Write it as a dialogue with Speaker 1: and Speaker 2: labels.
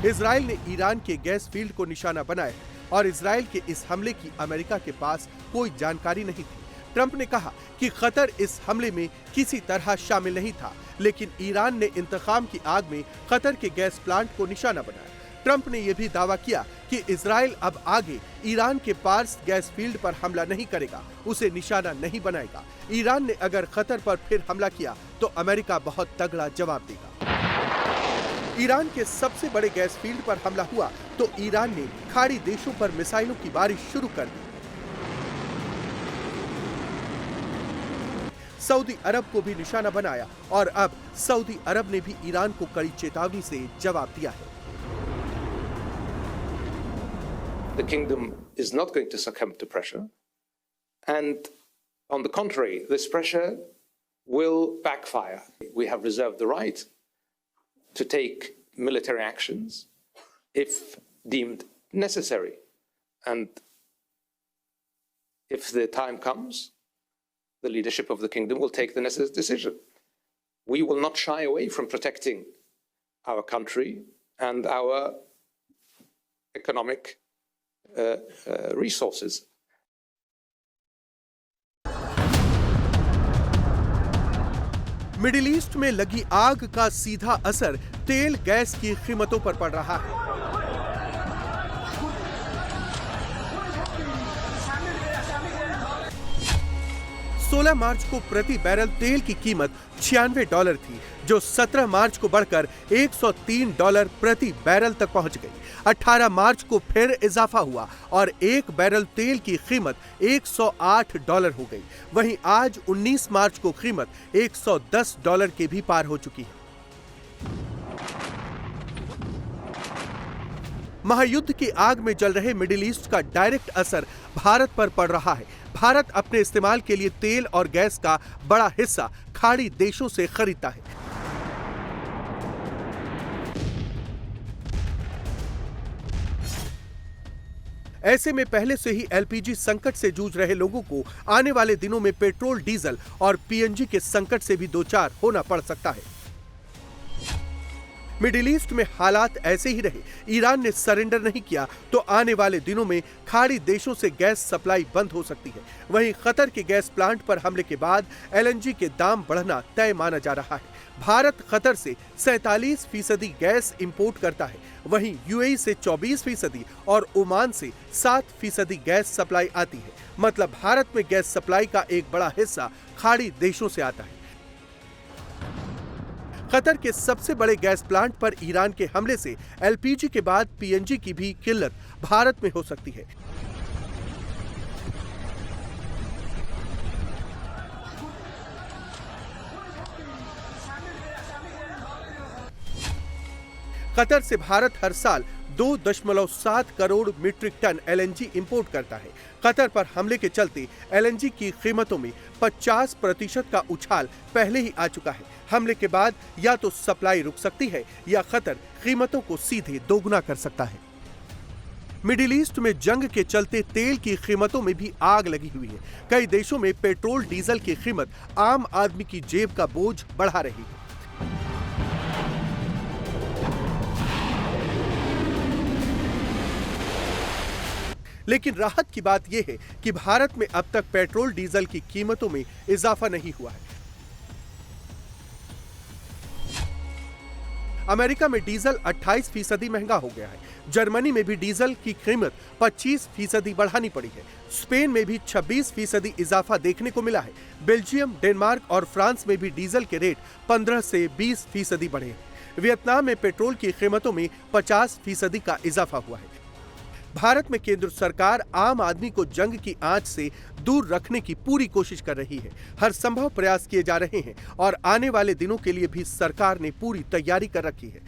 Speaker 1: Israel ने Iran के gas field को निशाना बनाया और इजराइल के इस हमले की अमेरिका के पास कोई जानकारी नहीं थी। ट्रंप ने कहा कि कतर इस हमले में किसी तरह शामिल नहीं था, लेकिन ईरान ने इंतकाम की आग में कतर के गैस प्लांट को निशाना बनाया। ट्रंप ने यह भी दावा किया कि इजराइल अब आगे ईरान के पार्स गैस फील्ड पर हमला नहीं करेगा, उसे निशाना नहीं बनाएगा। ईरान ने अगर कतर पर फिर हमला किया तो अमेरिका बहुत तगड़ा जवाब देगा। ईरान के सबसे बड़े गैस फील्ड पर हमला हुआ तो ईरान ने खाड़ी देशों पर मिसाइलों की बारिश शुरू कर दी। सऊदी अरब को भी निशाना बनाया और अब सऊदी अरब ने भी ईरान को कड़ी चेतावनी से जवाब दिया है।
Speaker 2: The kingdom is not going to succumb to pressure, and on the contrary, this pressure will backfire. We have reserved the right to take military actions if deemed necessary, and if the time comes, the leadership of the kingdom will take the necessary decision. We will not shy away from protecting our country and our economic resources.
Speaker 1: Middle east में लगी आग का सीधा असर तेल gas की कीमतों पर पड़ रहा है। 16 मार्च को प्रति बैरल तेल की कीमत $96 थी, जो 17 मार्च को बढ़कर $103 प्रति बैरल तक पहुंच गई। 18 मार्च को फिर इजाफा हुआ और एक बैरल तेल की कीमत $108 हो गई। वहीं आज 19 मार्च को कीमत $110 के भी पार हो चुकी है। महायुद्ध की आग में जल रहे मिडिल ईस्ट का डायरेक्ट असर भारत पर पड़ रहा है। भारत अपने इस्तेमाल के लिए तेल और गैस का बड़ा हिस्सा खाड़ी देशों से खरीदता है। ऐसे में पहले से ही एलपीजी संकट से जूझ रहे लोगों को आने वाले दिनों में पेट्रोल, डीजल और पीएनजी के संकट से भी दो चार होना पड़ सकता है। मिडिल ईस्ट में हालात ऐसे ही रहे, ईरान ने सरेंडर नहीं किया तो आने वाले दिनों में खाड़ी देशों से गैस सप्लाई बंद हो सकती है। वहीं कतर के गैस प्लांट पर हमले के बाद एलएनजी के दाम बढ़ना तय माना जा रहा है। भारत कतर से 47% गैस इंपोर्ट करता है, वहीं यूएई से 24% और ओमान से 7% गैस सप्लाई आती है। मतलब भारत में गैस सप्लाई का एक बड़ा हिस्सा खाड़ी देशों से आता है। कतर के सबसे बड़े गैस प्लांट पर ईरान के हमले से एलपीजी के बाद पीएनजी की भी किल्लत भारत में हो सकती है। कतर से भारत हर साल 2.7 crore metric ton LNG import करता है। कतर पर हमले के चलते एलएनजी की कीमतों में 50% का उछाल पहले ही आ चुका है। हमले के बाद या तो सप्लाई रुक सकती है या कतर कीमतों को सीधे दोगुना कर सकता है। मिडिल ईस्ट में जंग के चलते तेल की कीमतों में भी आग लगी हुई है। कई देशों में पेट्रोल, डीजल की कीमत आम आदमी की जेब का बोझ बढ़ा रही है। लेकिन राहत की बात यह है कि भारत में अब तक पेट्रोल, डीजल की कीमतों में इजाफा नहीं हुआ है। अमेरिका में डीजल 28% महंगा हो गया है। जर्मनी में भी डीजल की कीमत 25% बढ़ानी पड़ी है। स्पेन में भी 26% इजाफा देखने को मिला है। बेल्जियम, डेनमार्क और फ्रांस में भी डीजल के रेट 15 से 20% बढ़े हैं। वियतनाम में पेट्रोल की कीमतों में 50% का इजाफा हुआ है। भारत में केंद्र सरकार आम आदमी को जंग की आंच से दूर रखने की पूरी कोशिश कर रही है। हर संभव प्रयास किए जा रहे हैं और आने वाले दिनों के लिए भी सरकार ने पूरी तैयारी कर रखी है।